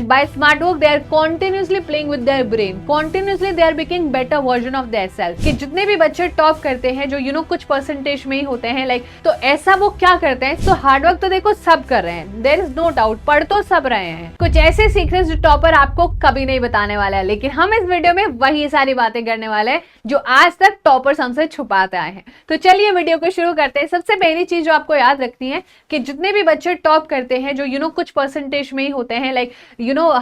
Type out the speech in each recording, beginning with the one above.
and by smart work they are continuously playing with their brain, continuously they are becoming better version of their self। कि जितने भी बच्चे top करते हैं जो कुछ परसेंटेज में ही होते हैं लाइक, तो ऐसा वो क्या करते हैं, तो हार्डवर्क तो देखो सब कर रहे हैं, देयर इज नो डाउट, पढ़ तो सब रहे हैं। कुछ ऐसे सीक्रेट्स जो टॉपर आपको कभी नहीं बताने वाला है, लेकिन हम इस वीडियो में वही सारी बातें करने वाले हैं जो आज तक टॉपर्स हमसे छुपाते आए हैं। तो चलिए वीडियो को शुरू करते हैं। सबसे पहली चीज जो आपको याद रखनी है कि जितने भी बच्चे टॉप करते हैं जो कुछ परसेंटेज में ही होते हैं लाइक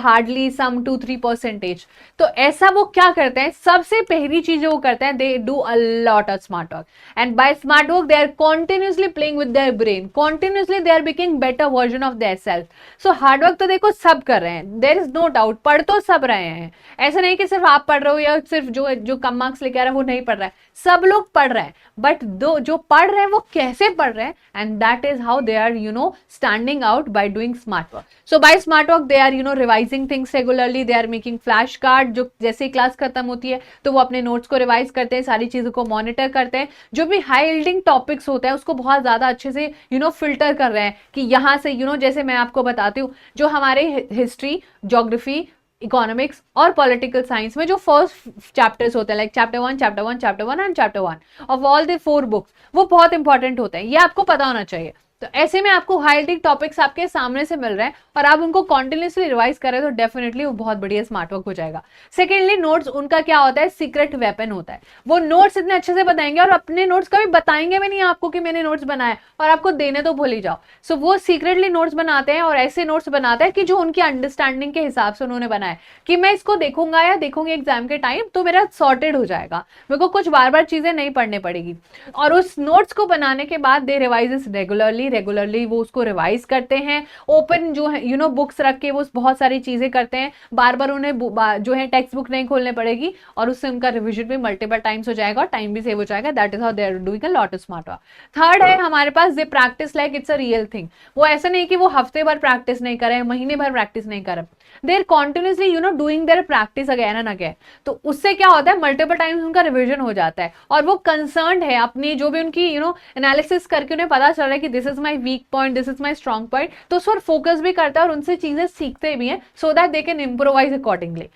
हार्डली सम 2-3%, तो ऐसा वो क्या करते हैं, सबसे पहली चीज वो करते हैं, they do a lot of smart work and by smart work they are continuously playing with their brain, continuously they are becoming better version of their self. So hard work तो देखो सब कर रहे हैं, देयर इज नो डाउट, पढ़ तो सब रहे हैं। ऐसा नहीं कि सिर्फ आप पढ़ रहे हो या सिर्फ जो कम मार्क्स लेके आ रहा है वो नहीं पढ़ रहा है, सब लोग पढ़ रहे हैं, बट जो पढ़ रहे हैं वो कैसे पढ़ रहे हैं, and that is how they are standing out by doing smart work. So by smart work they are revising things regularly, they are making flash card, जो जैसे ही क्लास खत्म होती है तो वो अपने नोट्स को रिवाइज करते हैं, सारी चीजों को मॉनिटर करते हैं, जो भी हाई यील्डिंग टॉपिक्स होते हैं उसको बहुत ज्यादा अच्छे से फिल्टर कर रहे हैं कि यहाँ से जैसे मैं आपको बताती हूँ, जो हमारे हिस्ट्री, ज्योग्राफी, इकोनॉमिक्स और पॉलिटिकल साइंस में जो फर्स्ट चैप्टर्स होते हैं like chapter 1 and chapter 1 of all the 4 books, वो बहुत इंपॉर्टेंट होते हैं, ये आपको पता होना चाहिए। तो ऐसे में आपको हाई टॉपिक्स आपके सामने से मिल रहे हैं और आप उनको कॉन्टिन्यूसली रिवाइज करें तो डेफिनेटली वो बहुत बढ़िया स्मार्ट वर्क हो जाएगा। सेकेंडली नोट्स, उनका क्या होता है, सीक्रेट वेपन होता है। वो नोट्स इतने अच्छे से बताएंगे और अपने नोट्स कभी बताएंगे भी नहीं आपको कि मैंने नोट्स बनाए, और आपको देने तो भूल ही जाओ। सो वो सीक्रेटली नोट्स बनाते हैं और ऐसे नोट्स बनाते हैं कि जो उनकी अंडरस्टैंडिंग के हिसाब से उन्होंने बनाए, कि मैं इसको देखूंगा या देखूंगी एग्जाम के टाइम तो मेरा सॉर्टेड हो जाएगा, मेरे को कुछ बार बार चीजें नहीं पढ़ने पड़ेगी। और उस नोट्स को बनाने के बाद दे रिवाइज रेगुलरली वो उसको रिवाइज करते हैं, ओपन जो है बुक्स रख के वो बहुत सारी चीजें करते हैं, बार बार उन्हें जो है टेक्स्ट बुक नहीं खोलने पड़ेगी और उससे उनका रिविजन भी मल्टीपल टाइम्स हो जाएगा और टाइम भी सेव हो जाएगा। That is how they are doing a lot of smart work. Third है हमारे पास they practice like it's a real thing. वो ऐसा नहीं कि वो हफ्ते भर प्रैक्टिस नहीं करें, महीने भर प्रैक्टिस नहीं करें, they are continuously doing their practice again and again. तो उससे क्या होता है, मल्टीपल टाइम्स उनका रिविजन हो जाता है और वो कंसर्न है अपनी जो भी उनकी एनालिसिस करके उन्हें पता चल रहा है कि this is my weak point, this is my strong point, तो उस पर फोकस भी करता है और उनसे चीजें सीखते भी हैं so that they can improvise accordingly.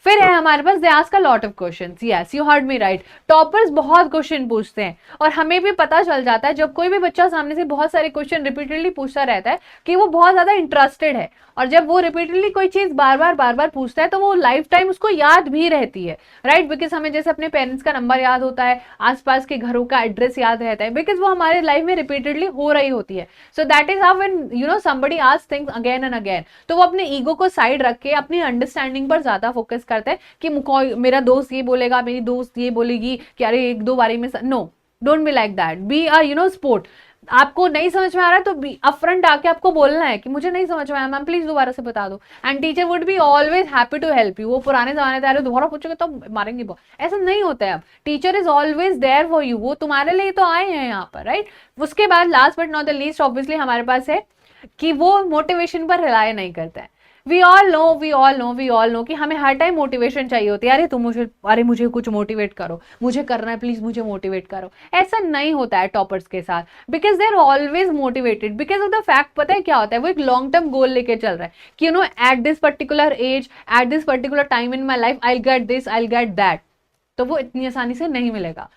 फिर है हमारे पास they ask a lot of questions. Yes you heard me right, toppers बहुत क्वेश्चन पूछते हैं और हमें भी पता चल जाता है जब कोई भी बच्चा सामने से बहुत सारे क्वेश्चन रिपीटेडली पूछता रहता है कि वो बहुत ज्यादा इंटरेस्टेड है, और जब वो रिपीटेडली कोई चीज बार बार पूछता है तो वो लाइफ टाइम उसको याद भी रहती है, राइट? बिकॉज हमें जैसे अपने पेरेंट्स का नंबर याद होता है, आसपास के घरों का एड्रेस याद रहता है, बिकॉज वो हमारे लाइफ में रिपीटेडली हो रही होती है। So that is how when somebody asks things again and again, तो वो अपने ईगो को साइड रख के अपनी अंडरस्टैंडिंग पर ज्यादा फोकस करते हैं कि मेरा दोस्त ये बोलेगा, मेरी दोस्त ये बोलेगी कि अरे एक दो बारी में, no, don't be like that, be a sport. आपको नहीं समझ में आ रहा है तो अपफ्रंट आके आपको बोलना है कि मुझे नहीं समझ में आया मैम, प्लीज दोबारा से बता दो, and teacher would be always happy to help you. वो पुराने जमाने में दोबारा पूछोगे तो मारेंगे, ऐसा नहीं होता है अब। Teacher is always there for you, वो तुम्हारे लिए तो आए हैं यहाँ पर, राइट? उसके बाद last but not the least obviously हमारे पास है कि वो मोटिवेशन पर रिलाय नहीं करता है। वी ऑल नो कि हमें हर टाइम मोटिवेशन चाहिए होती है, अरे मुझे कुछ मोटिवेट करो, मुझे करना है, प्लीज मुझे मोटिवेट करो। ऐसा नहीं होता है टॉपर्स के साथ, because they are always motivated because of the fact, पता है क्या होता है, वो एक लॉन्ग टर्म गोल लेके चल रहा है कि at this particular age, at this particular time in my life, I get this, I get that. तो वो इतनी आसानी से नहीं मिलेगा,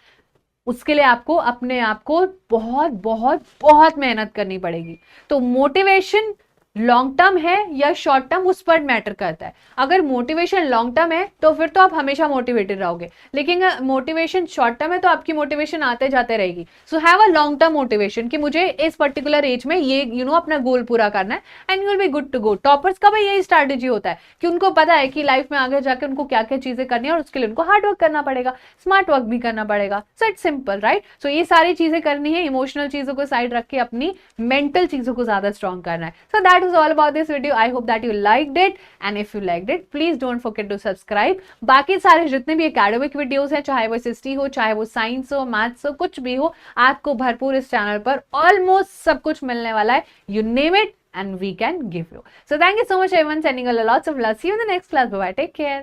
उसके लिए आपको अपने आप को बहुत बहुत बहुत मेहनत करनी पड़ेगी। तो मोटिवेशन लॉन्ग टर्म है या शॉर्ट टर्म, उस पर मैटर करता है। अगर मोटिवेशन लॉन्ग टर्म है तो फिर तो आप हमेशा मोटिवेटेड रहोगे, लेकिन मोटिवेशन शॉर्ट टर्म है तो आपकी मोटिवेशन आते जाते रहेगी। So have a long term motivation कि मुझे इस पर्टिकुलर एज में ये अपना गोल पूरा करना है, and you will be good to go. Toppers का भी यही स्ट्रैटेजी होता है कि उनको पता है कि लाइफ में आगे जाकर उनको क्या क्या चीजें करनी है और उसके लिए उनको हार्ड वर्क करना पड़ेगा, स्मार्ट वर्क भी करना पड़ेगा। So it's simple, right? So ये सारी चीजें करनी है, इमोशनल चीजों को साइड रख के अपनी मेंटल चीजों को ज्यादा स्ट्रॉन्ग करना है। So that was all about this video. I hope that you liked it, and if you liked it, please don't forget to subscribe. बाकी सारे जितने भी एकेडमिक वीडियोस हैं, चाहे वो SST हो, चाहे वो साइंस हो, मैथ्स हो, कुछ भी हो, आपको भरपूर इस चैनल पर ऑलमोस्ट सब कुछ मिलने वाला है। You name it and we can give you. So thank you so much everyone, sending a lots of love. See you in the next class. Bye bye, take care.